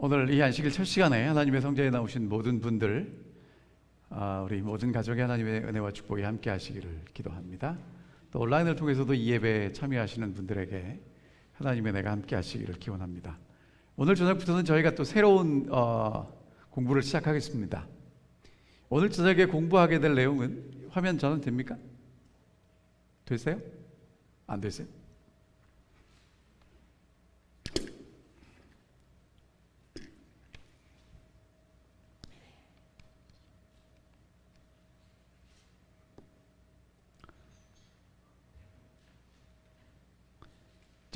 오늘 이 안식일 첫 시간에 하나님의 성전에 나오신 모든 분들, 우리 모든 가족의 하나님의 은혜와 축복이 함께 하시기를 기도합니다. 또 온라인을 통해서도 이 예배에 참여하시는 분들에게 하나님의 은혜가 함께 하시기를 기원합니다. 오늘 저녁부터는 저희가 또 새로운 공부를 시작하겠습니다. 오늘 저녁에 공부하게 될 내용은 화면 전환 됩니까? 됐어요? 안 됐어요?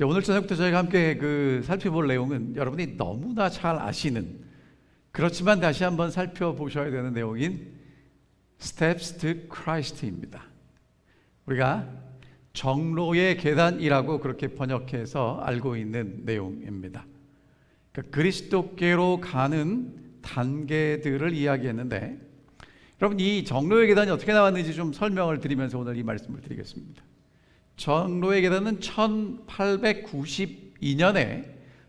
오늘 저녁부터 저희가 함께 살펴볼 내용은 여러분이 너무나 잘 아시는, 그렇지만 다시 한번 살펴보셔야 되는 내용인 Steps to Christ입니다. 우리가 정로의 계단이라고 그렇게 번역해서 알고 있는 내용입니다. 그러니까 그리스도께로 가는 단계들을 이야기했는데, 여러분 이 정로의 계단이 어떻게 나왔는지 좀 설명을 드리면서 오늘 이 말씀을 드리겠습니다. 정로의 계단은 1892년에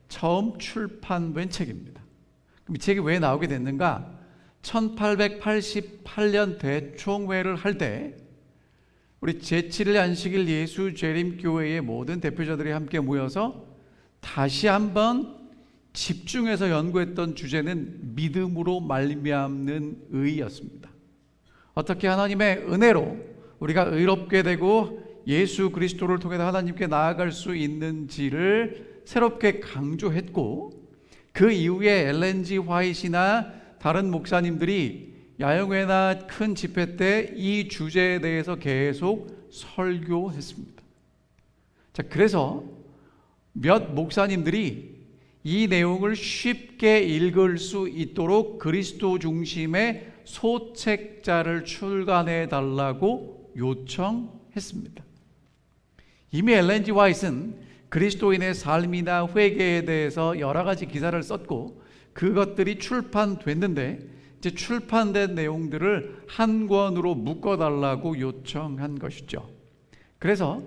처음 출판된 책입니다. 그럼 이 책이 왜 나오게 됐는가? 1888년 대총회를 할 때 우리 제7일 안식일 예수재림교회의 모든 대표자들이 함께 모여서 다시 한번 집중해서 연구했던 주제는 믿음으로 말미암는 의였습니다. 어떻게 하나님의 은혜로 우리가 의롭게 되고 예수 그리스도를 통해서 하나님께 나아갈 수 있는지를 새롭게 강조했고, 그 이후에 엘렌 G 화이트나 다른 목사님들이 야영회나 큰 집회 때 이 주제에 대해서 계속 설교했습니다. 자, 그래서 몇 목사님들이 이 내용을 쉽게 읽을 수 있도록 그리스도 중심의 소책자를 출간해 달라고 요청했습니다. 이미 엘렌 G 화이트는 그리스도인의 삶이나 회개에 대해서 여러 가지 기사를 썼고 그것들이 출판됐는데, 이제 출판된 내용들을 한 권으로 묶어달라고 요청한 것이죠. 그래서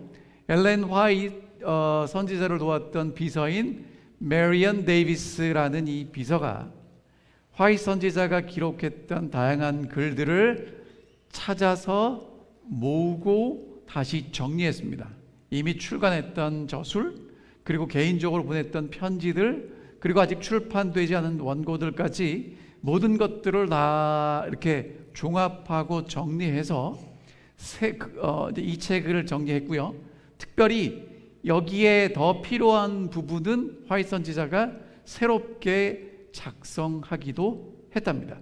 엘렌 화이트 선지자를 도왔던 비서인 메리언 데이비스라는 이 비서가 화이트 선지자가 기록했던 다양한 글들을 찾아서 모으고 다시 정리했습니다. 이미 출간했던 저술, 그리고 개인적으로 보냈던 편지들, 그리고 아직 출판되지 않은 원고들까지 모든 것들을 다 이렇게 종합하고 정리해서 이 책을 정리했고요. 특별히 여기에 더 필요한 부분은 화이트 선지자가 새롭게 작성하기도 했답니다.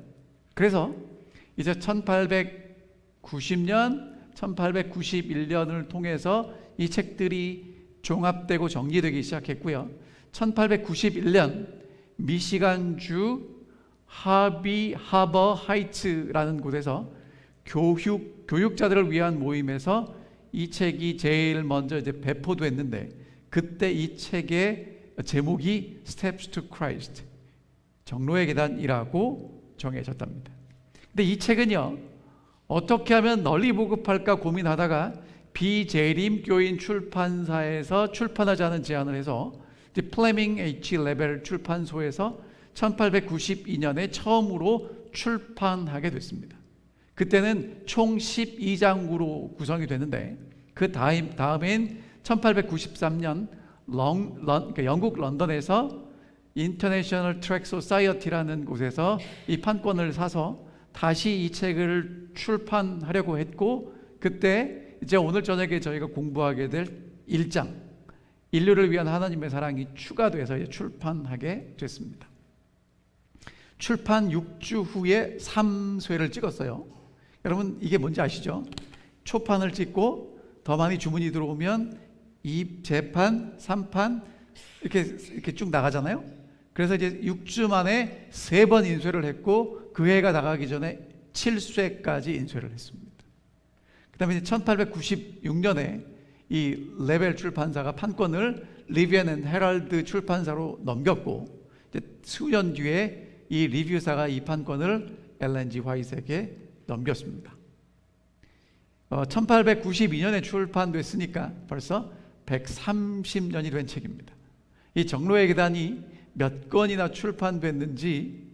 그래서 이제 1890년, 1891년을 통해서 이 책들이 종합되고 정리되기 시작했고요. 1891년 미시간주 하버 하이츠라는 곳에서 교육자들을 위한 모임에서 이 책이 제일 먼저 이제 배포됐는데, 그때 이 책의 제목이 Steps to Christ, 정로의 계단이라고 정해졌답니다. 근데 이 책은요, 어떻게 하면 널리 보급할까 고민하다가 비재림교인 출판사에서 출판하자는 제안을 해서 플레밍 H. 레벨 출판소에서 1892년에 처음으로 출판하게 됐습니다. 그때는 총 12장으로 구성이 됐는데, 그 다음엔 1893년 영국 런던에서 인터내셔널 트랙 소사이어티라는 곳에서 이 판권을 사서 다시 이 책을 출판하려고 했고, 그때 이제 오늘 저녁에 저희가 공부하게 될 1장, 인류를 위한 하나님의 사랑이 추가돼서 이제 출판하게 됐습니다. 출판 6주 후에 3쇄를 찍었어요. 여러분 이게 뭔지 아시죠? 초판을 찍고 더 많이 주문이 들어오면 2재판, 3판 이렇게 쭉 나가잖아요. 그래서 이제 6주 만에 3번 인쇄를 했고, 그 해가 나가기 전에 7쇄까지 인쇄를 했습니다. 그 다음에 1896년에 이 레벨 출판사가 판권을 리비언 앤 헤럴드 출판사로 넘겼고, 이제 수년 뒤에 이 리뷰사가 이 판권을 엘렌 G 화이트에게 넘겼습니다. 1892년에 출판됐으니까 벌써 130년이 된 책입니다. 이 정로의 계단이 몇 건이나 출판됐는지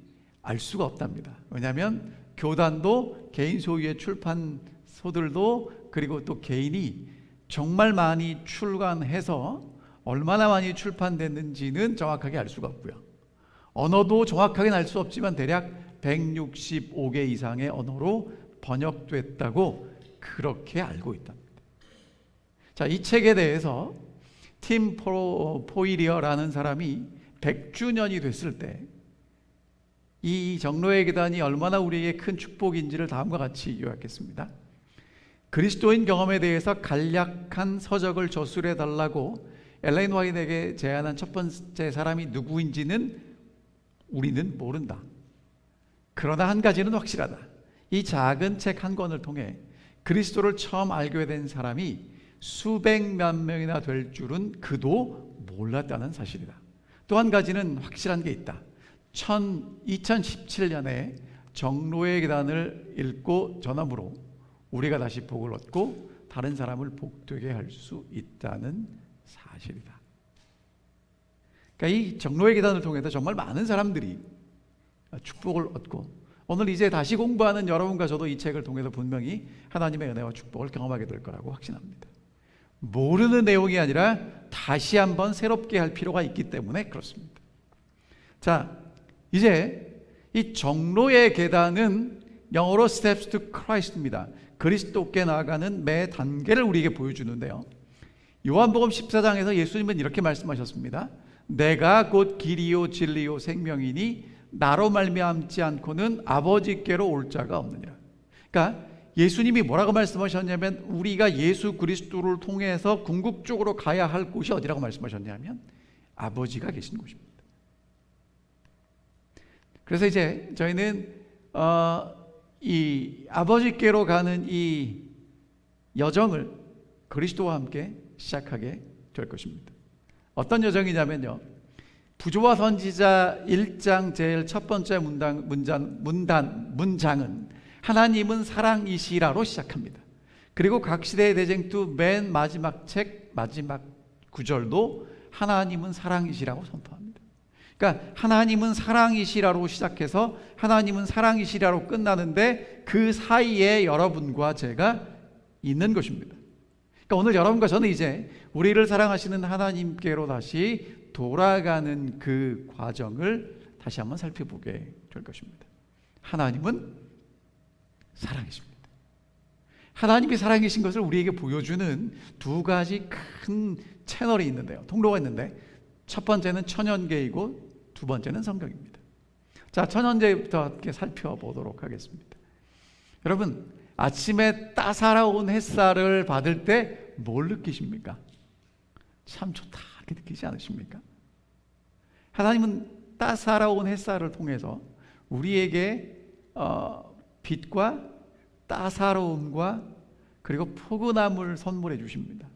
알 수가 없답니다. 왜냐하면 교단도 개인 소유의 출판소들도 그리고 또 개인이 정말 많이 출간해서 얼마나 많이 출판됐는지는 정확하게 알 수가 없고요. 언어도 정확하게는 알 수 없지만 대략 165개 이상의 언어로 번역됐다고 그렇게 알고 있답니다. 자, 이 책에 대해서 팀 포이리어라는 사람이 100주년이 됐을 때 이 정로의 계단이 얼마나 우리에게 큰 축복인지를 다음과 같이 요약했습니다. 그리스도인 경험에 대해서 간략한 서적을 저술해 달라고 엘레인 화이트에게 제안한 첫 번째 사람이 누구인지는 우리는 모른다. 그러나 한 가지는 확실하다. 이 작은 책 한 권을 통해 그리스도를 처음 알게 된 사람이 수백만 명이나 될 줄은 그도 몰랐다는 사실이다. 또 한 가지는 확실한 게 있다. 2017년에 정로의 계단을 읽고 전함으로 우리가 다시 복을 얻고 다른 사람을 복되게 할 수 있다는 사실이다. 그러니까 이 정로의 계단을 통해서 정말 많은 사람들이 축복을 얻고 오늘 이제 다시 공부하는 여러분과 저도 이 책을 통해서 분명히 하나님의 은혜와 축복을 경험하게 될 거라고 확신합니다. 모르는 내용이 아니라 다시 한번 새롭게 할 필요가 있기 때문에 그렇습니다. 자, 이제 이 정로의 계단은 영어로 Steps to Christ입니다. 그리스도께 나아가는 매 단계를 우리에게 보여주는데요. 요한복음 14장에서 예수님은 이렇게 말씀하셨습니다. 내가 곧 길이요 진리요 생명이니 나로 말미암지 않고는 아버지께로 올 자가 없느니라. 그러니까 예수님이 뭐라고 말씀하셨냐면 우리가 예수 그리스도를 통해서 궁극적으로 가야 할 곳이 어디라고 말씀하셨냐면 아버지가 계신 곳입니다. 그래서 이제 저희는 이 아버지께로 가는 이 여정을 그리스도와 함께 시작하게 될 것입니다. 어떤 여정이냐면요, 부조와 선지자 1장 제일 첫 번째 문장은 하나님은 사랑이시라로 시작합니다. 그리고 각 시대의 대쟁투 맨 마지막 책 마지막 구절도 하나님은 사랑이시라고 선포합니다. 그러니까 하나님은 사랑이시라로 시작해서 하나님은 사랑이시라로 끝나는데 그 사이에 여러분과 제가 있는 것입니다. 그러니까 오늘 여러분과 저는 이제 우리를 사랑하시는 하나님께로 다시 돌아가는 그 과정을 다시 한번 살펴보게 될 것입니다. 하나님은 사랑이십니다. 하나님이 사랑이신 것을 우리에게 보여주는 두 가지 큰 채널이 있는데요. 통로가 있는데 첫 번째는 천연계이고 두 번째는 성경입니다. 자, 천연계부터 함께 살펴보도록 하겠습니다. 여러분, 아침에 따사로운 햇살을 받을 때 뭘 느끼십니까? 참 좋다 이렇게 느끼지 않으십니까? 하나님은 따사로운 햇살을 통해서 우리에게 빛과 따사로움과 그리고 포근함을 선물해 주십니다.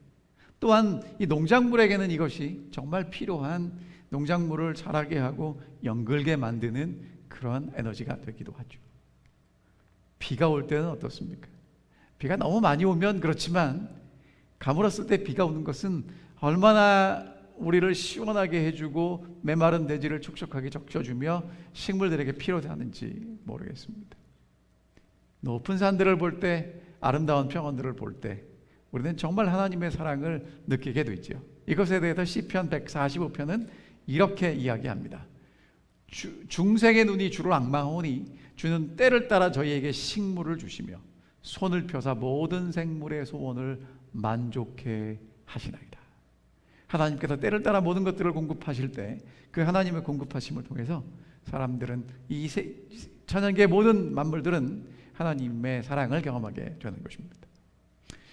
또한 이 농작물에게는 이것이 정말 필요한 농작물을 자라게 하고 연글게 만드는 그런 에너지가 되기도 하죠. 비가 올 때는 어떻습니까? 비가 너무 많이 오면 그렇지만 가물었을 때 비가 오는 것은 얼마나 우리를 시원하게 해주고 메마른 대지를 촉촉하게 적셔주며 식물들에게 필요하는지 모르겠습니다. 높은 산들을 볼 때, 아름다운 평원들을 볼 때 우리는 정말 하나님의 사랑을 느끼게 되죠. 이것에 대해서 시편 145편은 이렇게 이야기합니다. 중생의 눈이 주를 앙망하오니 주는 때를 따라 저희에게 식물을 주시며 손을 펴사 모든 생물의 소원을 만족해 하시나이다. 하나님께서 때를 따라 모든 것들을 공급하실 때 그 하나님의 공급하심을 통해서 사람들은 이 천연계의 모든 만물들은 하나님의 사랑을 경험하게 되는 것입니다.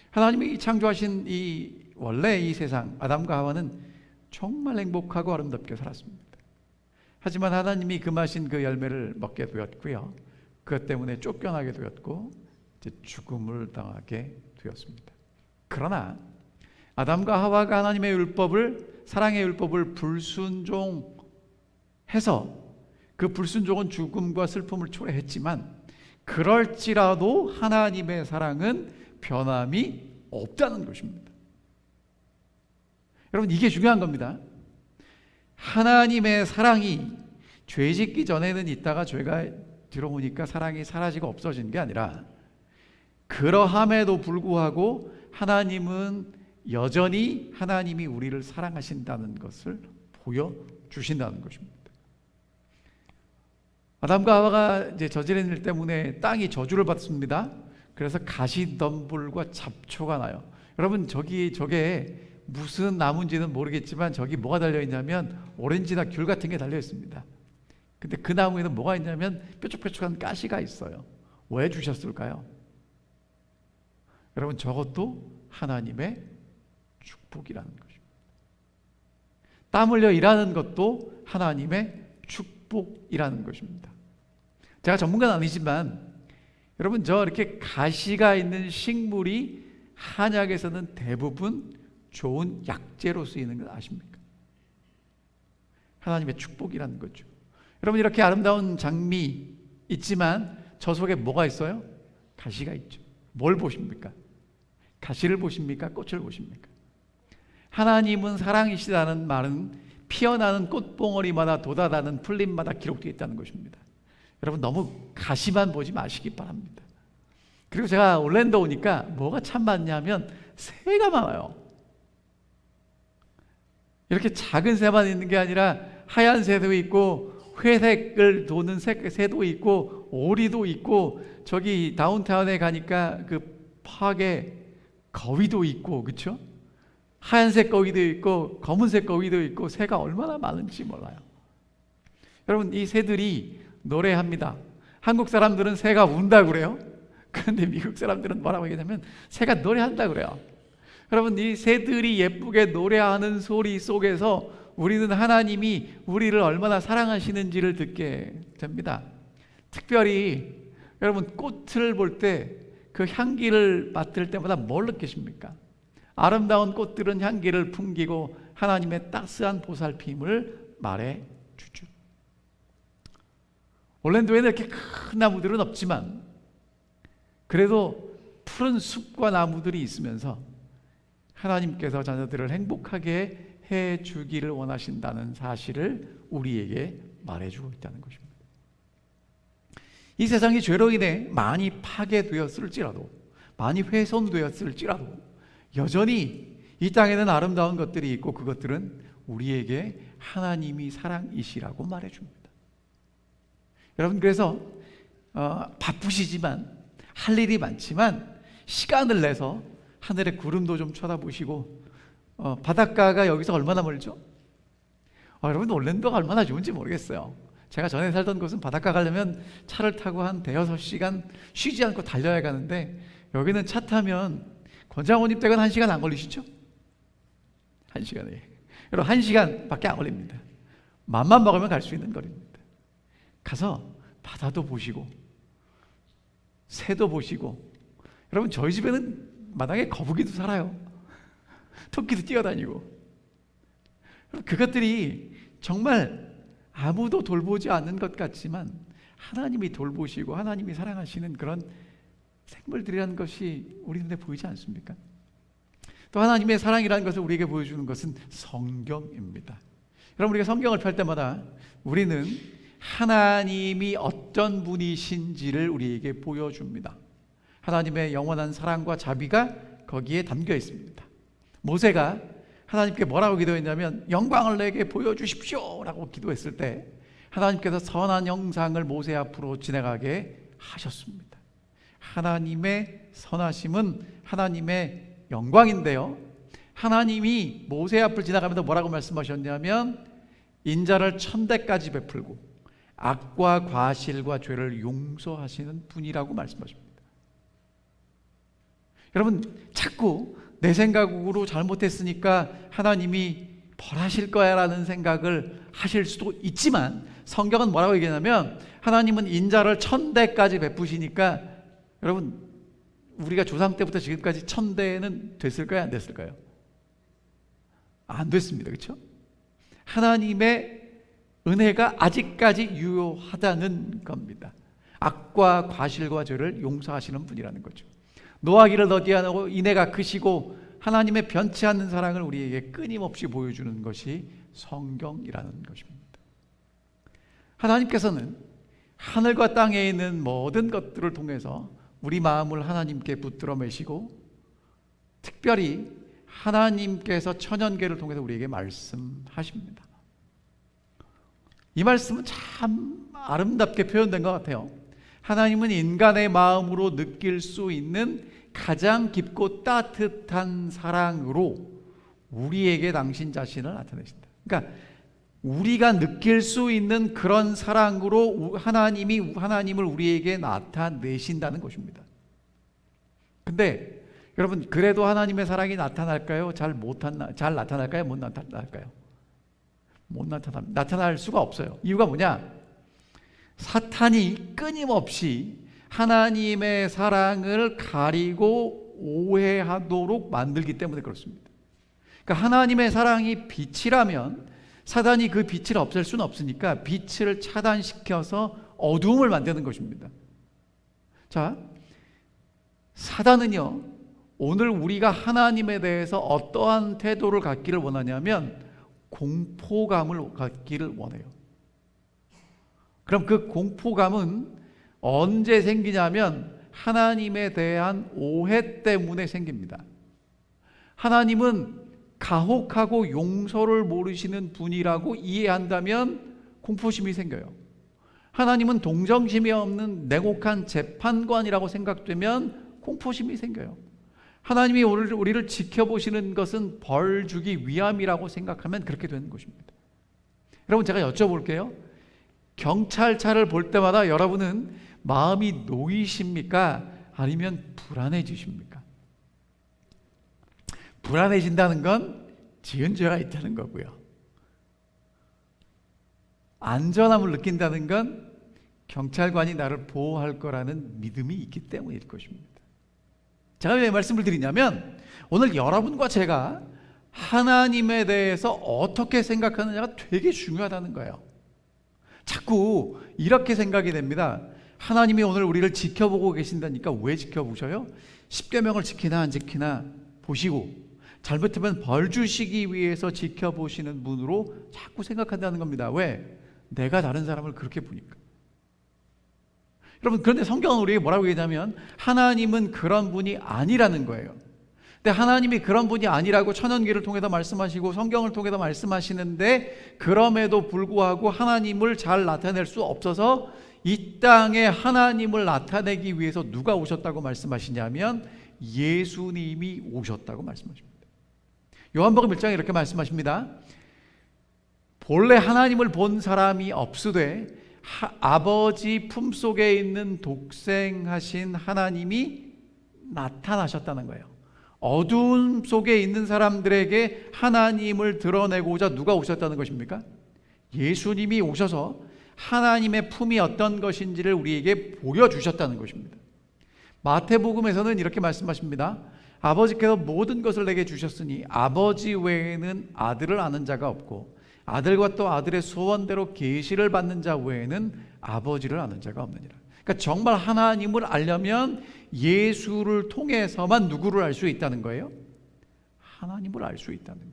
하나님이 창조하신 원래 이 세상 아담과 하와는 정말 행복하고 아름답게 살았습니다. 하지만 하나님이 금하신 그 열매를 먹게 되었고요, 그것 때문에 쫓겨나게 되었고 이제 죽음을 당하게 되었습니다. 그러나 아담과 하와가 하나님의 율법을, 사랑의 율법을 불순종해서 그 불순종은 죽음과 슬픔을 초래했지만 그럴지라도 하나님의 사랑은 변함이 없다는 것입니다. 여러분, 이게 중요한 겁니다. 하나님의 사랑이 죄 짓기 전에는 있다가 죄가 들어오니까 사랑이 사라지고 없어진 게 아니라, 그러함에도 불구하고 하나님은 여전히 하나님이 우리를 사랑하신다는 것을 보여주신다는 것입니다. 아담과 하와가 이제 저지른 일 때문에 땅이 저주를 받습니다. 그래서 가시덤불과 잡초가 나요. 여러분, 저게 무슨 나무인지는 모르겠지만 저기 뭐가 달려있냐면 오렌지나 귤 같은 게 달려있습니다. 근데 그 나무에는 뭐가 있냐면 뾰족뾰족한 가시가 있어요. 왜 주셨을까요? 여러분, 저것도 하나님의 축복이라는 것입니다. 땀 흘려 일하는 것도 하나님의 축복이라는 것입니다. 제가 전문가는 아니지만 여러분, 저 이렇게 가시가 있는 식물이 한약에서는 대부분 좋은 약재로 쓰이는 걸 아십니까? 하나님의 축복이라는 거죠. 여러분, 이렇게 아름다운 장미 있지만 저 속에 뭐가 있어요? 가시가 있죠. 뭘 보십니까? 가시를 보십니까? 꽃을 보십니까? 하나님은 사랑이시다는 말은 피어나는 꽃봉오리마다 돋아나는 풀잎마다 기록되어 있다는 것입니다. 여러분, 너무 가시만 보지 마시기 바랍니다. 그리고 제가 올랜도 오니까 뭐가 참 많냐면 새가 많아요. 이렇게 작은 새만 있는 게 아니라 하얀 새도 있고 회색을 도는 새도 있고 오리도 있고, 저기 다운타운에 가니까 그 파게 거위도 있고, 그렇죠? 하얀색 거위도 있고 검은색 거위도 있고, 새가 얼마나 많은지 몰라요. 여러분, 이 새들이 노래합니다. 한국 사람들은 새가 운다 그래요. 그런데 미국 사람들은 뭐라고 얘기하냐면 새가 노래한다 그래요. 여러분, 이 새들이 예쁘게 노래하는 소리 속에서 우리는 하나님이 우리를 얼마나 사랑하시는지를 듣게 됩니다. 특별히 여러분, 꽃을 볼 때 그 향기를 맡을 때마다 뭘 느끼십니까? 아름다운 꽃들은 향기를 풍기고 하나님의 따스한 보살핌을 말해주죠. 올랜도에는 이렇게 큰 나무들은 없지만 그래도 푸른 숲과 나무들이 있으면서 하나님께서 자녀들을 행복하게 해주기를 원하신다는 사실을 우리에게 말해주고 있다는 것입니다. 이 세상이 죄로 인해 많이 파괴되었을지라도, 많이 훼손되었을지라도 여전히 이 땅에는 아름다운 것들이 있고 그것들은 우리에게 하나님이 사랑이시라고 말해줍니다. 여러분, 그래서 바쁘시지만 할 일이 많지만 시간을 내서 하늘의 구름도 좀 쳐다보시고, 바닷가가 여기서 얼마나 멀죠? 여러분, 올랜도가 얼마나 좋은지 모르겠어요. 제가 전에 살던 곳은 바닷가 가려면 차를 타고 한 대여섯 시간 쉬지 않고 달려야 가는데, 여기는 차 타면 권장원님 댁은 1시간 안 걸리시죠? 1시간에. 여러분, 1시간밖에 안 걸립니다. 맘만 먹으면 갈 수 있는 거리입니다. 가서 바다도 보시고 새도 보시고, 여러분, 저희 집에는 마당에 거북이도 살아요. 토끼도 뛰어다니고. 그것들이 정말 아무도 돌보지 않는 것 같지만 하나님이 돌보시고 하나님이 사랑하시는 그런 생물들이라는 것이 우리 눈에 보이지 않습니까? 또 하나님의 사랑이라는 것을 우리에게 보여주는 것은 성경입니다. 여러분, 우리가 성경을 펼 때마다 우리는 하나님이 어떤 분이신지를 우리에게 보여줍니다. 하나님의 영원한 사랑과 자비가 거기에 담겨 있습니다. 모세가 하나님께 뭐라고 기도했냐면 영광을 내게 보여주십시오 라고 기도했을 때 하나님께서 선한 형상을 모세 앞으로 지나가게 하셨습니다. 하나님의 선하심은 하나님의 영광인데요, 하나님이 모세 앞을 지나가면서 뭐라고 말씀하셨냐면 인자를 1000대까지 베풀고 악과 과실과 죄를 용서하시는 분이라고 말씀하십니다. 여러분, 자꾸 내 생각으로 잘못했으니까 하나님이 벌하실 거야 라는 생각을 하실 수도 있지만, 성경은 뭐라고 얘기하냐면 하나님은 인자를 1000대까지 베푸시니까, 여러분, 우리가 조상 때부터 지금까지 1000대는 됐을까요? 안 됐을까요? 안 됐습니다. 그렇죠? 하나님의 은혜가 아직까지 유효하다는 겁니다. 악과 과실과 죄를 용서하시는 분이라는 거죠. 노하기를 더디하고 인애가 크시고 하나님의 변치 않는 사랑을 우리에게 끊임없이 보여주는 것이 성경이라는 것입니다. 하나님께서는 하늘과 땅에 있는 모든 것들을 통해서 우리 마음을 하나님께 붙들어 매시고 특별히 하나님께서 천연계를 통해서 우리에게 말씀하십니다. 이 말씀은 참 아름답게 표현된 것 같아요. 하나님은 인간의 마음으로 느낄 수 있는 가장 깊고 따뜻한 사랑으로 우리에게 당신 자신을 나타내신다. 그러니까 우리가 느낄 수 있는 그런 사랑으로 하나님이 하나님을 우리에게 나타내신다는 것입니다. 근데 여러분, 그래도 하나님의 사랑이 나타날까요? 잘 나타날까요? 못 나타날까요? 못 나타납니다. 나타날 수가 없어요. 이유가 뭐냐? 사탄이 끊임없이 하나님의 사랑을 가리고 오해하도록 만들기 때문에 그렇습니다. 그러니까 하나님의 사랑이 빛이라면 사단이 그 빛을 없앨 수는 없으니까 빛을 차단시켜서 어두움을 만드는 것입니다. 자, 사단은요, 오늘 우리가 하나님에 대해서 어떠한 태도를 갖기를 원하냐면 공포감을 갖기를 원해요. 그럼 그 공포감은 언제 생기냐면 하나님에 대한 오해 때문에 생깁니다. 하나님은 가혹하고 용서를 모르시는 분이라고 이해한다면 공포심이 생겨요. 하나님은 동정심이 없는 냉혹한 재판관이라고 생각되면 공포심이 생겨요. 하나님이 우리를 지켜보시는 것은 벌 주기 위함이라고 생각하면 그렇게 되는 것입니다. 여러분, 제가 여쭤볼게요. 경찰차를 볼 때마다 여러분은 마음이 놓이십니까? 아니면 불안해지십니까? 불안해진다는 건 지은 죄가 있다는 거고요. 안전함을 느낀다는 건 경찰관이 나를 보호할 거라는 믿음이 있기 때문일 것입니다. 제가 왜 말씀을 드리냐면 오늘 여러분과 제가 하나님에 대해서 어떻게 생각하느냐가 되게 중요하다는 거예요. 자꾸 이렇게 생각이 됩니다. 하나님이 오늘 우리를 지켜보고 계신다니까 왜 지켜보셔요? 10계명을 지키나 안 지키나 보시고 잘못하면 벌 주시기 위해서 지켜보시는 분으로 자꾸 생각한다는 겁니다. 왜? 내가 다른 사람을 그렇게 보니까. 여러분, 그런데 성경은 우리에게 뭐라고 얘기하냐면 하나님은 그런 분이 아니라는 거예요. 근데 하나님이 그런 분이 아니라고 천연계를 통해서 말씀하시고 성경을 통해서 말씀하시는데 그럼에도 불구하고 하나님을 잘 나타낼 수 없어서 이 땅에 하나님을 나타내기 위해서 누가 오셨다고 말씀하시냐면 예수님이 오셨다고 말씀하십니다. 요한복음 1장에 이렇게 말씀하십니다. 본래 하나님을 본 사람이 없으되 아버지 품속에 있는 독생하신 하나님이 나타나셨다는 거예요. 어두운 속에 있는 사람들에게 하나님을 드러내고자 누가 오셨다는 것입니까? 예수님이 오셔서 하나님의 품이 어떤 것인지를 우리에게 보여주셨다는 것입니다. 마태복음에서는 이렇게 말씀하십니다. 아버지께서 모든 것을 내게 주셨으니 아버지 외에는 아들을 아는 자가 없고 아들과 또 아들의 소원대로 계시를 받는 자 외에는 아버지를 아는 자가 없느니라. 그러니까 정말 하나님을 알려면 예수를 통해서만 누구를 알 수 있다는 거예요? 하나님을 알 수 있다는 거예요.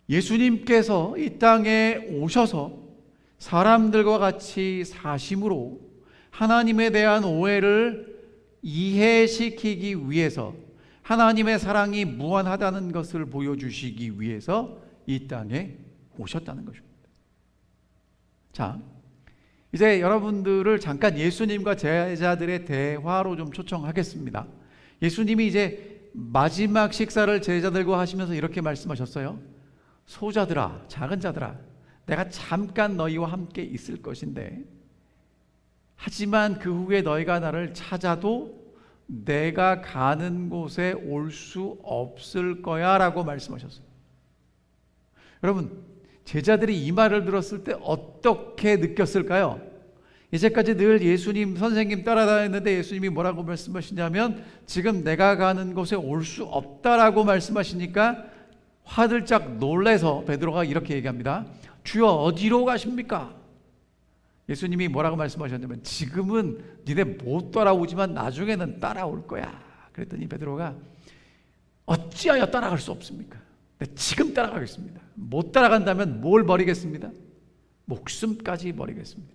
예수님께서 이 땅에 오셔서 사람들과 같이 사심으로 하나님에 대한 오해를 이해시키기 위해서 하나님의 사랑이 무한하다는 것을 보여주시기 위해서 이 땅에 오셨다는 것입니다. 자, 이제 여러분들을 잠깐 예수님과 제자들의 대화로 좀 초청하겠습니다. 예수님이 이제 마지막 식사를 제자들과 하시면서 이렇게 말씀하셨어요. 소자들아, 작은 자들아, 내가 잠깐 너희와 함께 있을 것인데 하지만 그 후에 너희가 나를 찾아도 내가 가는 곳에 올 수 없을 거야 라고 말씀하셨어요. 여러분, 제자들이 이 말을 들었을 때 어떻게 느꼈을까요? 이제까지 늘 예수님 선생님 따라다녔는데 예수님이 뭐라고 말씀하시냐면 지금 내가 가는 곳에 올 수 없다라고 말씀하시니까 화들짝 놀래서 베드로가 이렇게 얘기합니다. 주여 어디로 가십니까? 예수님이 뭐라고 말씀하셨냐면 지금은 니네 못 따라오지만 나중에는 따라올 거야. 그랬더니 베드로가 어찌하여 따라갈 수 없습니까? 네, 지금 따라가겠습니다. 못 따라간다면 뭘 버리겠습니다? 목숨까지 버리겠습니다.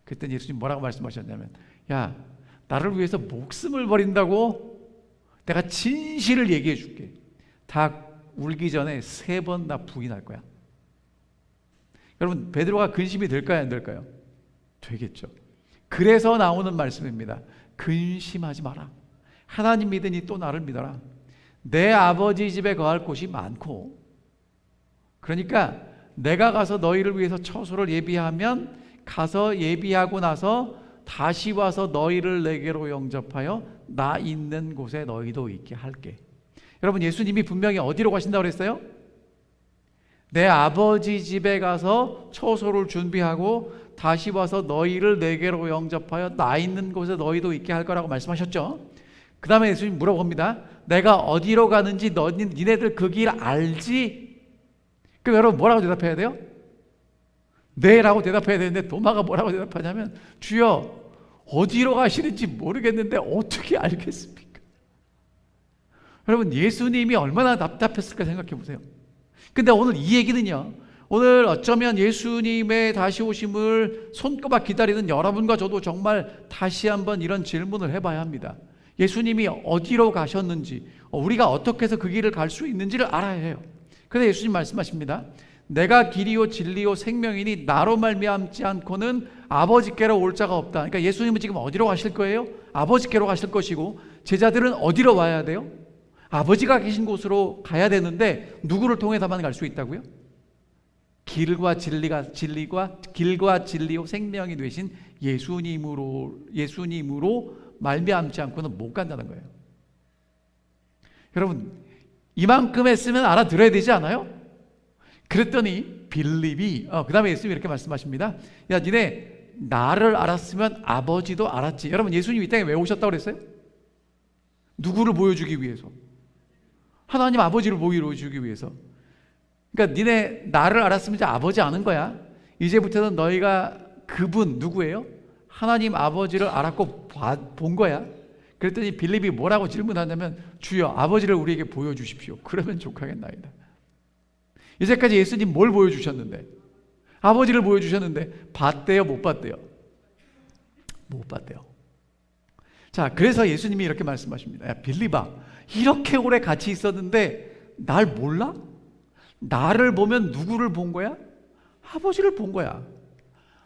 그때 예수님 뭐라고 말씀하셨냐면, 야, 나를 위해서 목숨을 버린다고? 내가 진실을 얘기해 줄게. 다 울기 전에 3번 나 부인할 거야. 여러분, 베드로가 근심이 될까요, 안 될까요? 되겠죠. 그래서 나오는 말씀입니다. 근심하지 마라. 하나님 믿으니 또 나를 믿어라. 내 아버지 집에 거할 곳이 많고, 그러니까 내가 가서 너희를 위해서 처소를 예비하면 가서 예비하고 나서 다시 와서 너희를 내게로 영접하여 나 있는 곳에 너희도 있게 할게. 여러분, 예수님이 분명히 어디로 가신다고 그랬어요? 내 아버지 집에 가서 처소를 준비하고 다시 와서 너희를 내게로 영접하여 나 있는 곳에 너희도 있게 할 거라고 말씀하셨죠. 그 다음에 예수님 물어봅니다. 내가 어디로 가는지 니네들 그 길 알지? 그럼 여러분 뭐라고 대답해야 돼요? 네 라고 대답해야 되는데 도마가 뭐라고 대답하냐면, 주여 어디로 가시는지 모르겠는데 어떻게 알겠습니까? 여러분, 예수님이 얼마나 답답했을까 생각해 보세요. 근데 오늘 이 얘기는요, 오늘 어쩌면 예수님의 다시 오심을 손꼽아 기다리는 여러분과 저도 정말 다시 한번 이런 질문을 해봐야 합니다. 예수님이 어디로 가셨는지, 우리가 어떻게 해서 그 길을 갈 수 있는지를 알아야 해요. 그래서 예수님 말씀하십니다. 내가 길이요 진리요 생명이니 나로 말미암지 않고는 아버지께로 올 자가 없다. 그러니까 예수님은 지금 어디로 가실 거예요? 아버지께로 가실 것이고, 제자들은 어디로 와야 돼요? 아버지가 계신 곳으로 가야 되는데 누구를 통해서만 갈 수 있다고요? 길과 진리요 생명이 되신 예수님으로 말미암지 않고는 못 간다는 거예요. 여러분, 이만큼 했으면 알아들어야 되지 않아요? 그랬더니 빌립이 그 다음에 예수님이 이렇게 말씀하십니다. 야, 니네 나를 알았으면 아버지도 알았지. 여러분, 예수님이 이 땅에 왜 오셨다고 그랬어요? 누구를 보여주기 위해서? 하나님 아버지를 보여주기 위해서. 그러니까 니네 나를 알았으면 이제 아버지 아는 거야. 이제부터는 너희가 그분 누구예요? 하나님 아버지를 알았고 본 거야. 그랬더니 빌립이 뭐라고 질문하냐면, 주여 아버지를 우리에게 보여주십시오. 그러면 족하겠나이다. 이제까지 예수님 뭘 보여주셨는데? 아버지를 보여주셨는데 봤대요, 못 봤대요? 못 봤대요. 자, 그래서 예수님이 이렇게 말씀하십니다. 야, 빌립아, 이렇게 오래 같이 있었는데 날 몰라? 나를 보면 누구를 본 거야? 아버지를 본 거야.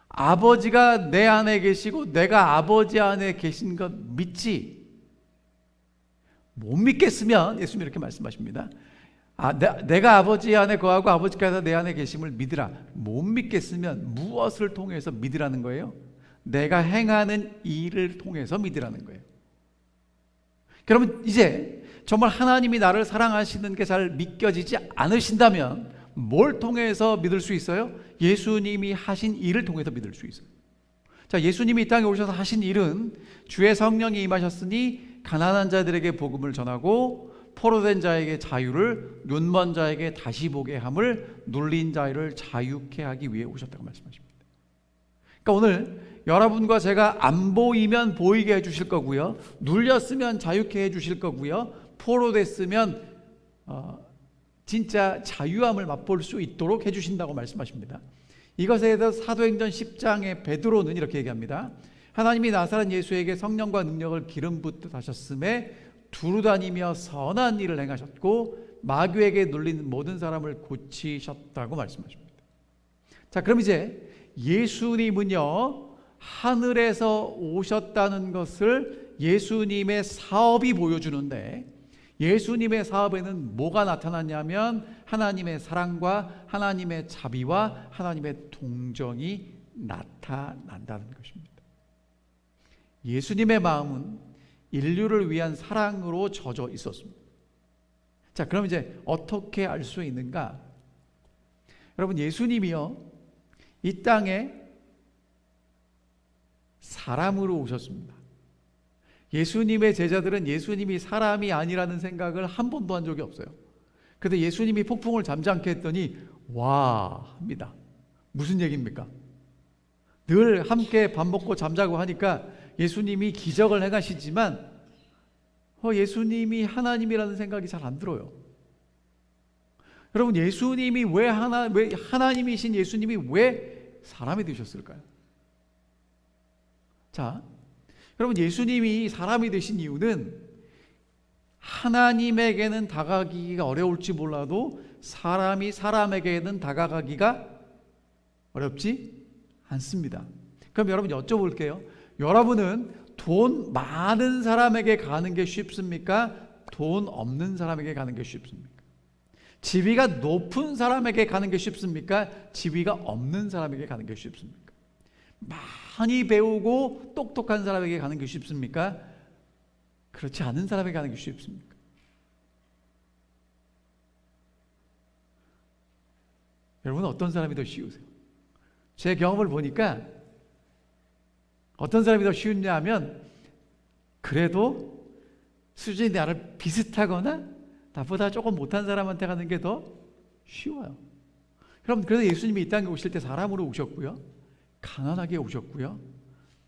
아버지가 내 안에 계시고 내가 아버지 안에 계신 것 믿지? 못 믿겠으면 예수님이 이렇게 말씀하십니다. 내가 아버지 안에 거하고 아버지께서 내 안에 계심을 믿으라. 못 믿겠으면 무엇을 통해서 믿으라는 거예요? 내가 행하는 일을 통해서 믿으라는 거예요. 여러분, 이제 정말 하나님이 나를 사랑하시는 게 잘 믿겨지지 않으신다면 뭘 통해서 믿을 수 있어요? 예수님이 하신 일을 통해서 믿을 수 있어요. 자, 예수님이 이 땅에 오셔서 하신 일은 주의 성령이 임하셨으니 가난한 자들에게 복음을 전하고 포로된 자에게 자유를, 눈먼 자에게 다시 보게 함을, 눌린 자를 자유케 하기 위해 오셨다고 말씀하십니다. 그러니까 오늘 여러분과 제가 안 보이면 보이게 해주실 거고요, 눌렸으면 자유케 해주실 거고요, 포로됐으면 진짜 자유함을 맛볼 수 있도록 해주신다고 말씀하십니다. 이것에 대해서 사도행전 10장의 베드로는 이렇게 얘기합니다. 하나님이 나사렛 예수에게 성령과 능력을 기름 붓듯 하셨음에 두루 다니며 선한 일을 행하셨고 마귀에게 눌린 모든 사람을 고치셨다고 말씀하십니다. 자, 그럼 이제 예수님은요, 하늘에서 오셨다는 것을 예수님의 사업이 보여주는데, 예수님의 사업에는 뭐가 나타났냐면 하나님의 사랑과 하나님의 자비와 하나님의 동정이 나타난다는 것입니다. 예수님의 마음은 인류를 위한 사랑으로 젖어 있었습니다. 자, 그럼 이제 어떻게 알 수 있는가? 여러분, 예수님이요, 이 땅에 사람으로 오셨습니다. 예수님의 제자들은 예수님이 사람이 아니라는 생각을 한 번도 한 적이 없어요. 그런데 예수님이 폭풍을 잠잠케 했더니 와 합니다. 무슨 얘기입니까? 늘 함께 밥 먹고 잠자고 하니까 예수님이 기적을 행하시지만 예수님이 하나님이라는 생각이 잘 안 들어요. 여러분, 예수님이 왜 하나님이신 예수님이 왜 사람이 되셨을까요? 자, 여러분, 예수님이 사람이 되신 이유는 하나님에게는 다가가기가 어려울지 몰라도 사람이 사람에게는 다가가기가 어렵지 않습니다. 그럼 여러분 여쭤볼게요. 여러분은 돈 많은 사람에게 가는 게 쉽습니까? 돈 없는 사람에게 가는 게 쉽습니까? 지위가 높은 사람에게 가는 게 쉽습니까? 지위가 없는 사람에게 가는 게 쉽습니까? 많이 배우고 똑똑한 사람에게 가는 게 쉽습니까? 그렇지 않은 사람에게 가는 게 쉽습니까? 여러분은 어떤 사람이 더 쉬우세요? 제 경험을 보니까 어떤 사람이 더 쉬웠냐 하면 그래도 수준이 나를 비슷하거나 나보다 조금 못한 사람한테 가는 게 더 쉬워요. 그럼 그래서 예수님이 이 땅에 오실 때 사람으로 오셨고요, 가난하게 오셨고요,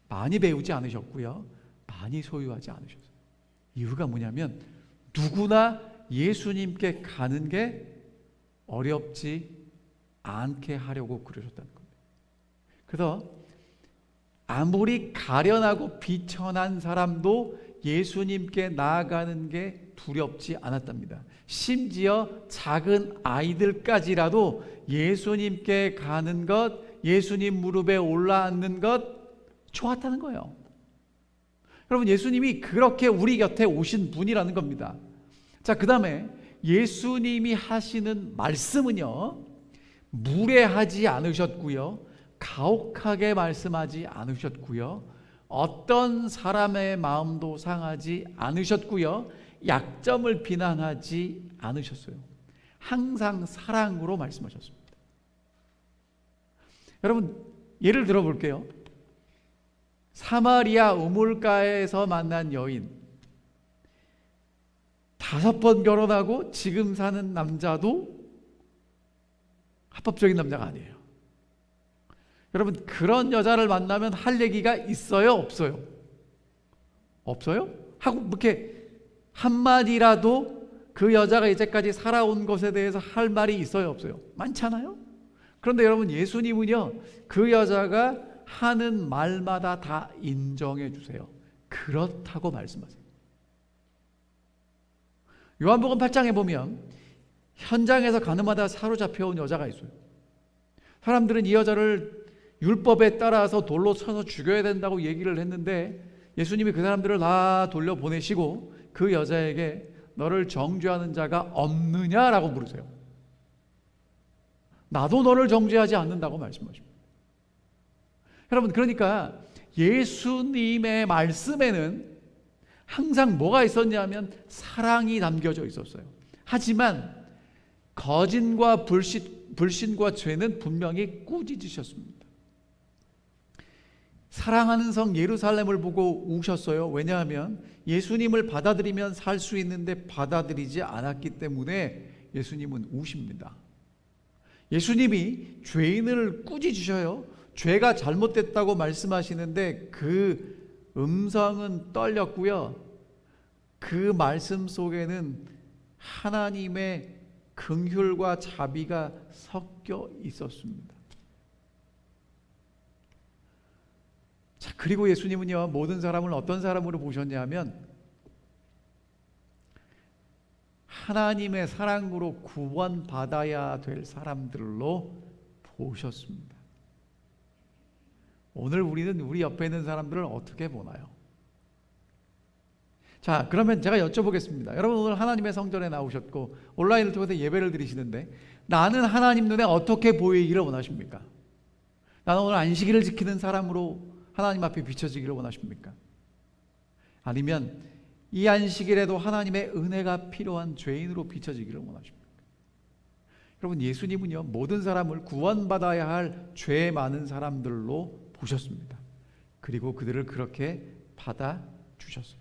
많이 배우지 않으셨고요, 많이 소유하지 않으셨어요. 이유가 뭐냐면 누구나 예수님께 가는 게 어렵지 않게 하려고 그러셨다는 겁니다. 그래서 아무리 가련하고 비천한 사람도 예수님께 나아가는 게 두렵지 않았답니다. 심지어 작은 아이들까지라도 예수님께 가는 것, 예수님 무릎에 올라앉는 것 좋았다는 거예요. 여러분, 예수님이 그렇게 우리 곁에 오신 분이라는 겁니다. 자, 그 다음에 예수님이 하시는 말씀은요, 무례하지 않으셨고요, 가혹하게 말씀하지 않으셨고요, 어떤 사람의 마음도 상하지 않으셨고요, 약점을 비난하지 않으셨어요. 항상 사랑으로 말씀하셨습니다. 여러분, 예를 들어 볼게요. 사마리아 우물가에서 만난 여인, 5번 결혼하고 지금 사는 남자도 합법적인 남자가 아니에요. 여러분, 그런 여자를 만나면 할 얘기가 있어요, 없어요? 없어요? 하고 이렇게 한마디라도 그 여자가 이제까지 살아온 것에 대해서 할 말이 있어요, 없어요? 많잖아요? 그런데 여러분, 예수님은요, 그 여자가 하는 말마다 다 인정해 주세요. 그렇다고 말씀하세요. 요한복음 8장에 보면 현장에서 가늠하다 사로잡혀온 여자가 있어요. 사람들은 이 여자를 율법에 따라서 돌로 쳐서 죽여야 된다고 얘기를 했는데 예수님이 그 사람들을 다 돌려보내시고 그 여자에게 너를 정죄하는 자가 없느냐라고 물으세요. 나도 너를 정죄하지 않는다고 말씀하십니다. 여러분, 그러니까 예수님의 말씀에는 항상 뭐가 있었냐면 사랑이 담겨져 있었어요. 하지만 거짓과 불신과 죄는 분명히 꾸짖으셨습니다. 사랑하는 성 예루살렘을 보고 우셨어요. 왜냐하면 예수님을 받아들이면 살 수 있는데 받아들이지 않았기 때문에 예수님은 우십니다. 예수님이 죄인을 꾸짖으셔요. 죄가 잘못됐다고 말씀하시는데 그 음성은 떨렸고요, 그 말씀 속에는 하나님의 긍휼과 자비가 섞여 있었습니다. 자, 그리고 예수님은요, 모든 사람을 어떤 사람으로 보셨냐면 하나님의 사랑으로 구원받아야 될 사람들로 보셨습니다. 오늘 우리는 우리 옆에 있는 사람들을 어떻게 보나요? 자, 그러면 제가 여쭤보겠습니다. 여러분, 오늘 하나님의 성전에 나오셨고 온라인을 통해서 예배를 드리시는데 나는 하나님 눈에 어떻게 보이기를 원하십니까? 나는 오늘 안식일을 지키는 사람으로 하나님 앞에 비춰지기를 원하십니까? 아니면 이 안식일에도 하나님의 은혜가 필요한 죄인으로 비춰지기를 원하십니까? 여러분, 예수님은요, 모든 사람을 구원받아야 할 죄 많은 사람들로 보셨습니다. 그리고 그들을 그렇게 받아주셨어요.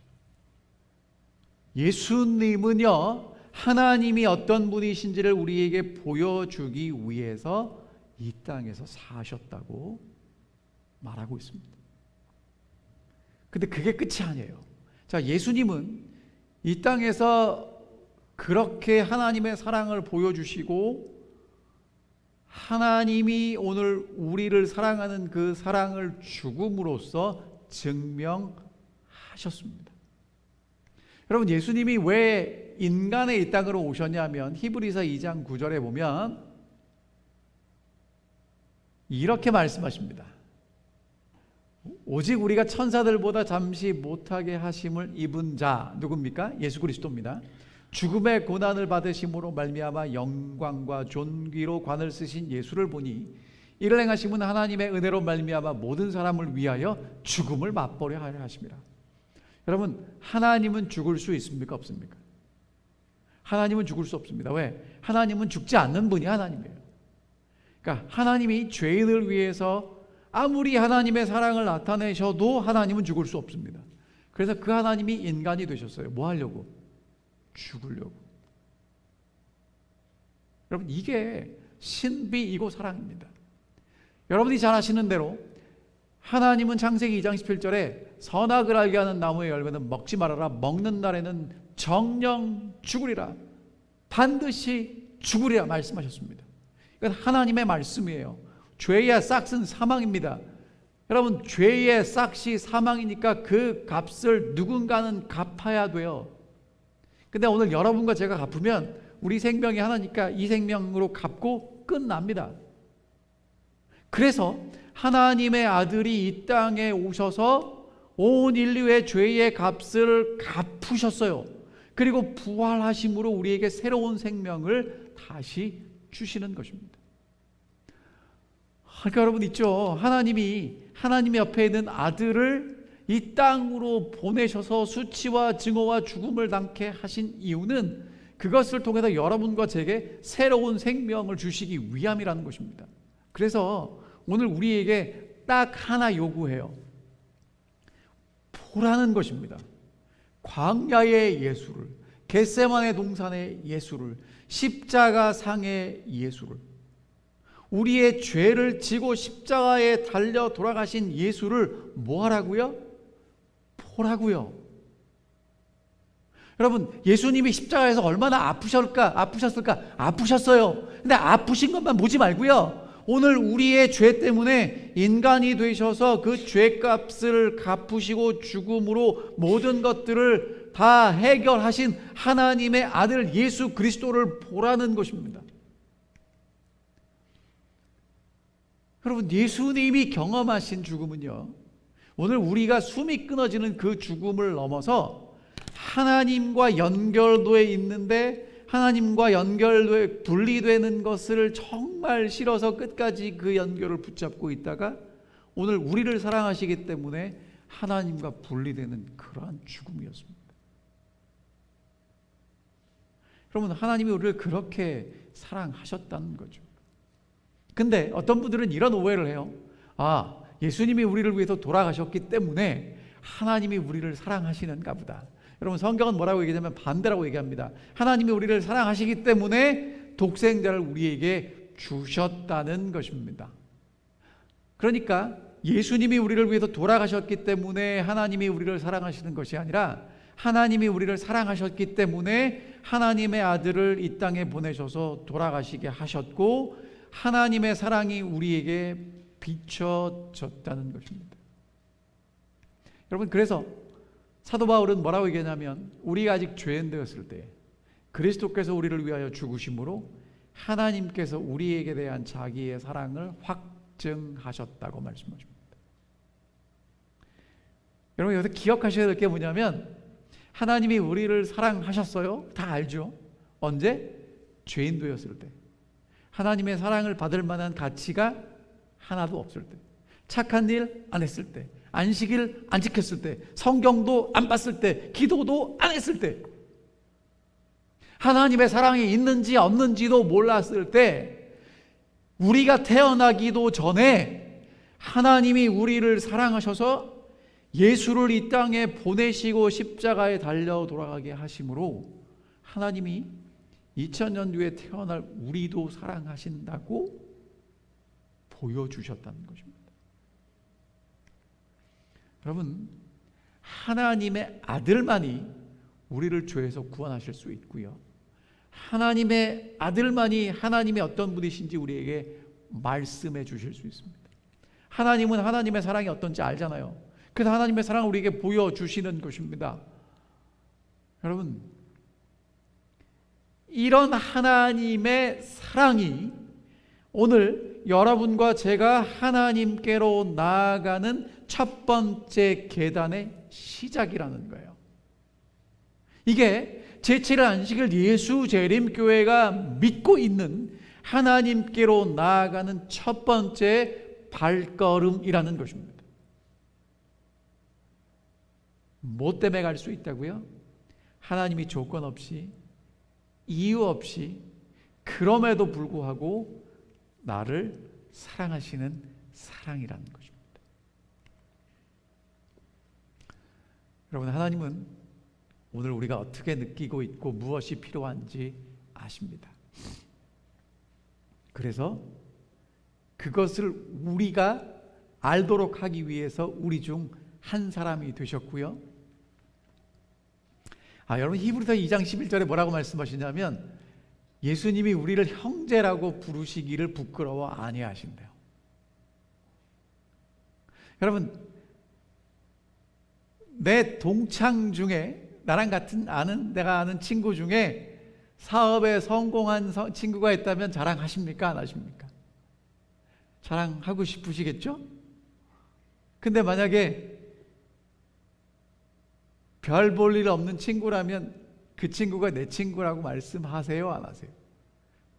예수님은요, 하나님이 어떤 분이신지를 우리에게 보여주기 위해서 이 땅에서 사셨다고 말하고 있습니다. 근데 그게 끝이 아니에요. 자, 예수님은 이 땅에서 그렇게 하나님의 사랑을 보여주시고 하나님이 오늘 우리를 사랑하는 그 사랑을 죽음으로써 증명하셨습니다. 여러분, 예수님이 왜 인간의 이 땅으로 오셨냐면 히브리서 2장 9절에 보면 이렇게 말씀하십니다. 오직 우리가 천사들보다 잠시 못하게 하심을 입은 자, 누굽니까? 예수 그리스도입니다. 죽음의 고난을 받으심으로 말미암아 영광과 존귀로 관을 쓰신 예수를 보니 이를 행하심은 하나님의 은혜로 말미암아 모든 사람을 위하여 죽음을 맛보려 하려 하심이라. 여러분, 하나님은 죽을 수 있습니까? 없습니까? 하나님은 죽을 수 없습니다. 왜? 하나님은 죽지 않는 분이 하나님이에요. 그러니까 하나님이 죄인을 위해서 아무리 하나님의 사랑을 나타내셔도 하나님은 죽을 수 없습니다. 그래서 그 하나님이 인간이 되셨어요. 뭐 하려고? 죽으려고. 여러분, 이게 신비이고 사랑입니다. 여러분이 잘 아시는 대로 하나님은 창세기 2장 17절에 선악을 알게 하는 나무의 열매는 먹지 말아라. 먹는 날에는 정령 죽으리라. 반드시 죽으리라 말씀하셨습니다. 이건 하나님의 말씀이에요. 죄의 싹은 사망입니다. 여러분, 죄의 싹이 사망이니까 그 값을 누군가는 갚아야 돼요. 근데 오늘 여러분과 제가 갚으면 우리 생명이 하나니까 이 생명으로 갚고 끝납니다. 그래서 하나님의 아들이 이 땅에 오셔서 온 인류의 죄의 값을 갚으셨어요. 그리고 부활하심으로 우리에게 새로운 생명을 다시 주시는 것입니다. 그러니까 여러분 있죠. 하나님이 하나님 옆에 있는 아들을 이 땅으로 보내셔서 수치와 증오와 죽음을 당케 하신 이유는 그것을 통해서 여러분과 제게 새로운 생명을 주시기 위함이라는 것입니다. 그래서 오늘 우리에게 딱 하나 요구해요. 보라는 것입니다. 광야의 예수를, 겟세마네 동산의 예수를, 십자가 상의 예수를, 우리의 죄를 지고 십자가에 달려 돌아가신 예수를 뭐 하라고요? 보라고요. 여러분, 예수님이 십자가에서 얼마나 아프셨을까? 아프셨어요. 근데 아프신 것만 보지 말고요. 오늘 우리의 죄 때문에 인간이 되셔서 그 죄값을 갚으시고 죽음으로 모든 것들을 다 해결하신 하나님의 아들 예수 그리스도를 보라는 것입니다. 여러분, 예수님이 경험하신 죽음은요, 오늘 우리가 숨이 끊어지는 그 죽음을 넘어서 하나님과 연결되어 있는데 하나님과 연결돼 분리되는 것을 정말 싫어서 끝까지 그 연결을 붙잡고 있다가 오늘 우리를 사랑하시기 때문에 하나님과 분리되는 그러한 죽음이었습니다. 여러분, 하나님이 우리를 그렇게 사랑하셨다는 거죠. 근데 어떤 분들은 이런 오해를 해요. 예수님이 우리를 위해서 돌아가셨기 때문에 하나님이 우리를 사랑하시는가 보다. 여러분, 성경은 뭐라고 얘기하냐면 반대라고 얘기합니다. 하나님이 우리를 사랑하시기 때문에 독생자를 우리에게 주셨다는 것입니다. 그러니까 예수님이 우리를 위해서 돌아가셨기 때문에 하나님이 우리를 사랑하시는 것이 아니라 하나님이 우리를 사랑하셨기 때문에 하나님의 아들을 이 땅에 보내셔서 돌아가시게 하셨고 하나님의 사랑이 우리에게 비춰졌다는 것입니다. 여러분, 그래서 사도 바울은 뭐라고 얘기하냐면 우리가 아직 죄인 되었을 때 그리스도께서 우리를 위하여 죽으심으로 하나님께서 우리에게 대한 자기의 사랑을 확증하셨다고 말씀하십니다. 여러분, 여기서 기억하셔야 될 게 뭐냐면 하나님이 우리를 사랑하셨어요. 다 알죠? 언제? 죄인 되었을 때. 하나님의 사랑을 받을 만한 가치가 하나도 없을 때, 착한 일 안 했을 때, 안식일 안 지켰을 때, 성경도 안 봤을 때, 기도도 안 했을 때, 하나님의 사랑이 있는지 없는지도 몰랐을 때, 우리가 태어나기도 전에 하나님이 우리를 사랑하셔서 예수를 이 땅에 보내시고 십자가에 달려 돌아가게 하심으로 하나님이 2000년 뒤에 태어날 우리도 사랑하신다고 보여주셨다는 것입니다. 여러분, 하나님의 아들만이 우리를 죄에서 구원하실 수 있고요, 하나님의 아들만이 하나님의 어떤 분이신지 우리에게 말씀해 주실 수 있습니다. 하나님은 하나님의 사랑이 어떤지 알잖아요. 그래서 하나님의 사랑을 우리에게 보여주시는 것입니다. 여러분, 이런 하나님의 사랑이 오늘 여러분과 제가 하나님께로 나아가는 첫 번째 계단의 시작이라는 거예요. 이게 제7일 안식일 예수 재림교회가 믿고 있는 하나님께로 나아가는 첫 번째 발걸음이라는 것입니다. 뭐 때문에 갈 수 있다고요? 하나님이 조건 없이, 이유 없이, 그럼에도 불구하고 나를 사랑하시는 사랑이라는 것입니다. 여러분, 하나님은 오늘 우리가 어떻게 느끼고 있고 무엇이 필요한지 아십니다. 그래서 그것을 우리가 알도록 하기 위해서 우리 중 한 사람이 되셨고요. 여러분, 히브리서 2장 11절에 뭐라고 말씀하시냐면 예수님이 우리를 형제라고 부르시기를 부끄러워 아니하신대요. 여러분, 내 동창 중에 나랑 같은 내가 아는 친구 중에 사업에 성공한 친구가 있다면 자랑하십니까? 안 하십니까? 자랑하고 싶으시겠죠? 근데 만약에 별 볼 일 없는 친구라면 그 친구가 내 친구라고 말씀하세요? 안 하세요?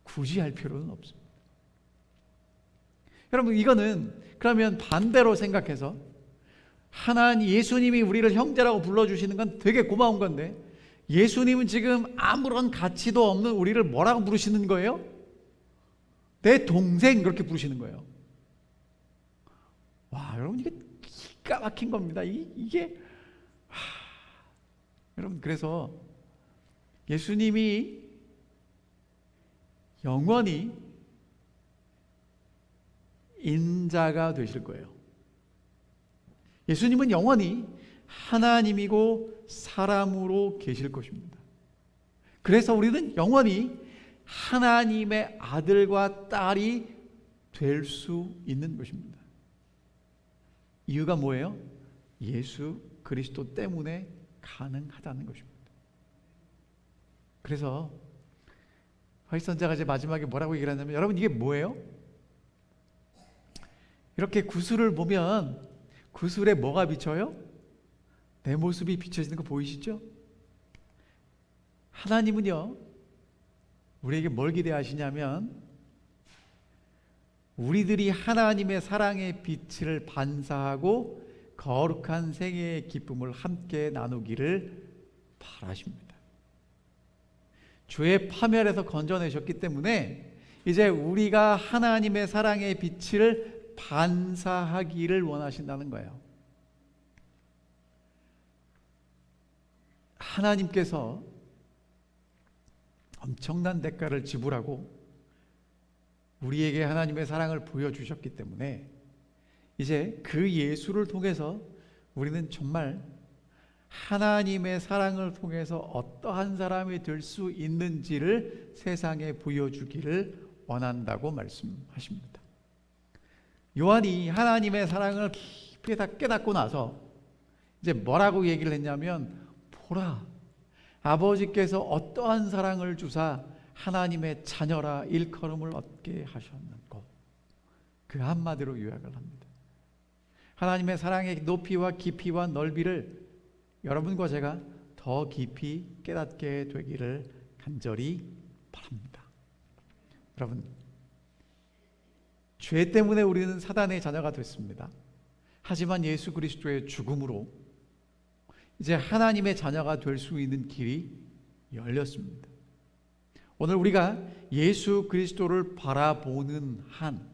굳이 할 필요는 없습니다. 여러분, 이거는 그러면 반대로 생각해서 예수님이 우리를 형제라고 불러주시는 건 되게 고마운 건데 예수님은 지금 아무런 가치도 없는 우리를 뭐라고 부르시는 거예요? 내 동생, 그렇게 부르시는 거예요. 와, 여러분, 이게 기가 막힌 겁니다. 이게 여러분, 그래서 예수님이 영원히 인자가 되실 거예요. 예수님은 영원히 하나님이고 사람으로 계실 것입니다. 그래서 우리는 영원히 하나님의 아들과 딸이 될 수 있는 것입니다. 이유가 뭐예요? 예수 그리스도 때문에 가능하다는 것입니다. 그래서 화이선자가 이제 마지막에 뭐라고 얘기를 하냐면, 여러분, 이게 뭐예요? 이렇게 구슬을 보면 구슬에 뭐가 비쳐요? 내 모습이 비춰지는 거 보이시죠? 하나님은요, 우리에게 뭘 기대하시냐면 우리들이 하나님의 사랑의 빛을 반사하고 거룩한 생애의 기쁨을 함께 나누기를 바라십니다. 죄의 파멸에서 건져내셨기 때문에 이제 우리가 하나님의 사랑의 빛을 반사하기를 원하신다는 거예요. 하나님께서 엄청난 대가를 지불하고 우리에게 하나님의 사랑을 보여주셨기 때문에 이제 그 예수를 통해서 우리는 정말 하나님의 사랑을 통해서 어떠한 사람이 될 수 있는지를 세상에 보여주기를 원한다고 말씀하십니다. 요한이 하나님의 사랑을 깊이 깨닫고 나서 이제 뭐라고 얘기를 했냐면, 보라, 아버지께서 어떠한 사랑을 주사 하나님의 자녀라 일컬음을 얻게 하셨는고, 그 한마디로 요약을 합니다. 하나님의 사랑의 높이와 깊이와 넓이를 여러분과 제가 더 깊이 깨닫게 되기를 간절히 바랍니다. 여러분, 죄 때문에 우리는 사단의 자녀가 됐습니다. 하지만 예수 그리스도의 죽음으로 이제 하나님의 자녀가 될 수 있는 길이 열렸습니다. 오늘 우리가 예수 그리스도를 바라보는 한,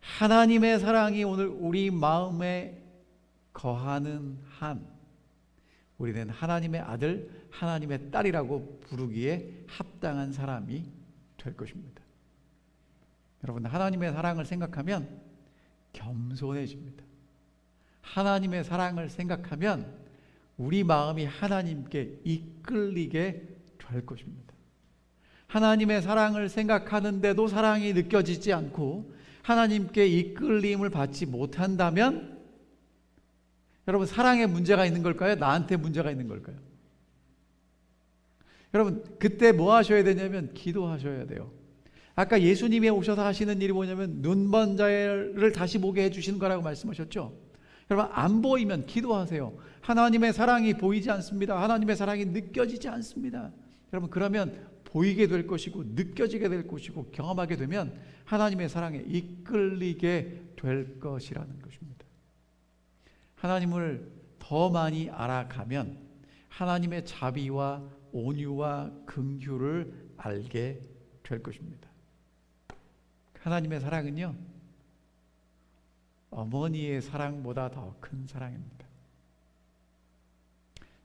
하나님의 사랑이 오늘 우리 마음에 거하는 한, 우리는 하나님의 아들, 하나님의 딸이라고 부르기에 합당한 사람이 될 것입니다. 여러분, 하나님의 사랑을 생각하면 겸손해집니다. 하나님의 사랑을 생각하면 우리 마음이 하나님께 이끌리게 될 것입니다. 하나님의 사랑을 생각하는데도 사랑이 느껴지지 않고 하나님께 이끌림을 받지 못한다면 여러분, 사랑에 문제가 있는 걸까요? 나한테 문제가 있는 걸까요? 여러분, 그때 뭐 하셔야 되냐면 기도하셔야 돼요. 아까 예수님이 오셔서 하시는 일이 뭐냐면 눈먼 자를 다시 보게 해주시는 거라고 말씀하셨죠. 여러분, 안 보이면 기도하세요. 하나님의 사랑이 보이지 않습니다. 하나님의 사랑이 느껴지지 않습니다. 여러분, 그러면 보이게 될 것이고 느껴지게 될 것이고 경험하게 되면 하나님의 사랑에 이끌리게 될 것이라는 것입니다. 하나님을 더 많이 알아가면 하나님의 자비와 온유와 긍휼을 알게 될 것입니다. 하나님의 사랑은요, 어머니의 사랑보다 더 큰 사랑입니다.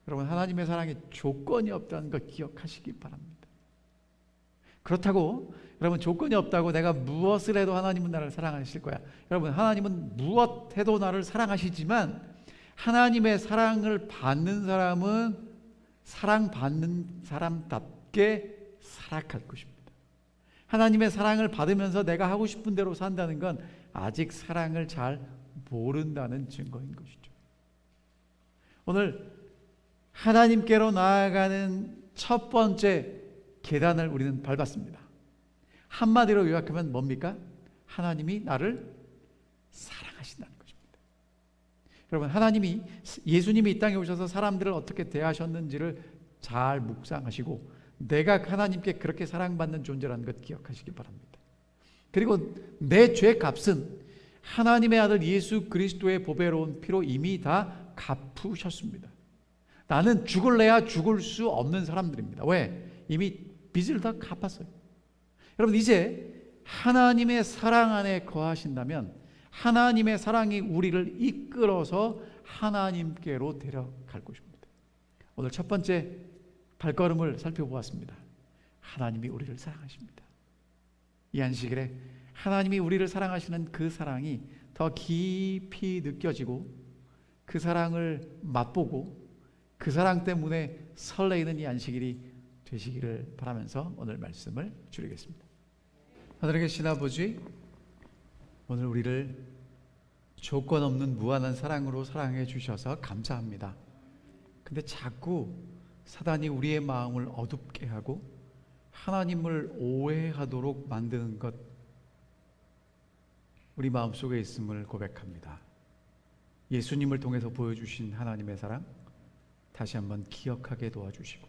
여러분, 하나님의 사랑에 조건이 없다는 것 기억하시기 바랍니다. 그렇다고 여러분, 조건이 없다고 내가 무엇을 해도 하나님은 나를 사랑하실 거야. 여러분, 하나님은 무엇 해도 나를 사랑하시지만 하나님의 사랑을 받는 사람은 사랑받는 사람답게 살아갈 것입니다. 하나님의 사랑을 받으면서 내가 하고 싶은 대로 산다는 건 아직 사랑을 잘 모른다는 증거인 것이죠. 오늘 하나님께로 나아가는 첫 번째 계단을 우리는 밟았습니다. 한마디로 요약하면 뭡니까? 하나님이 나를 사랑하신다는 것입니다. 여러분, 예수님이 이 땅에 오셔서 사람들을 어떻게 대하셨는지를 잘 묵상하시고 내가 하나님께 그렇게 사랑받는 존재라는 것 기억하시기 바랍니다. 그리고 내 죄 값은 하나님의 아들 예수 그리스도의 보배로운 피로 이미 다 갚으셨습니다. 나는 죽을래야 죽을 수 없는 사람들입니다. 왜? 이미 빚을 다 갚았어요. 여러분, 이제 하나님의 사랑 안에 거하신다면 하나님의 사랑이 우리를 이끌어서 하나님께로 데려갈 것입니다. 오늘 첫 번째 발걸음을 살펴보았습니다. 하나님이 우리를 사랑하십니다. 이 안식일에 하나님이 우리를 사랑하시는 그 사랑이 더 깊이 느껴지고 그 사랑을 맛보고 그 사랑 때문에 설레이는 이 안식일이 되시기를 바라면서 오늘 말씀을 줄이겠습니다. 하늘에 계신 아버지, 오늘 우리를 조건 없는 무한한 사랑으로 사랑해 주셔서 감사합니다. 근데 자꾸 사단이 우리의 마음을 어둡게 하고 하나님을 오해하도록 만드는 것, 우리 마음속에 있음을 고백합니다. 예수님을 통해서 보여주신 하나님의 사랑 다시 한번 기억하게 도와주시고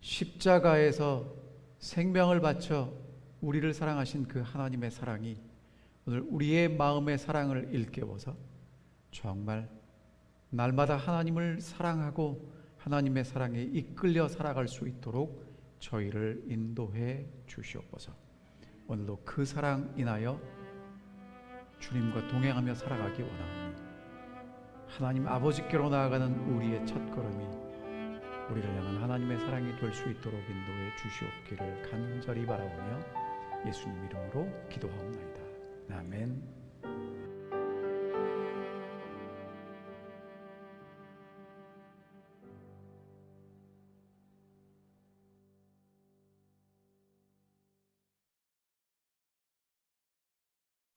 십자가에서 생명을 바쳐 우리를 사랑하신 그 하나님의 사랑이 오늘 우리의 마음의 사랑을 일깨워서 정말 날마다 하나님을 사랑하고 하나님의 사랑에 이끌려 살아갈 수 있도록 저희를 인도해 주시옵소서. 오늘도 그 사랑 인하여 주님과 동행하며 살아가기 원하오니 하나님 아버지께로 나아가는 우리의 첫걸음이 우리를 향한 하나님의 사랑이 될 수 있도록 인도해 주시옵기를 간절히 바라오며 예수님 이름으로 기도하옵나이다. 아멘.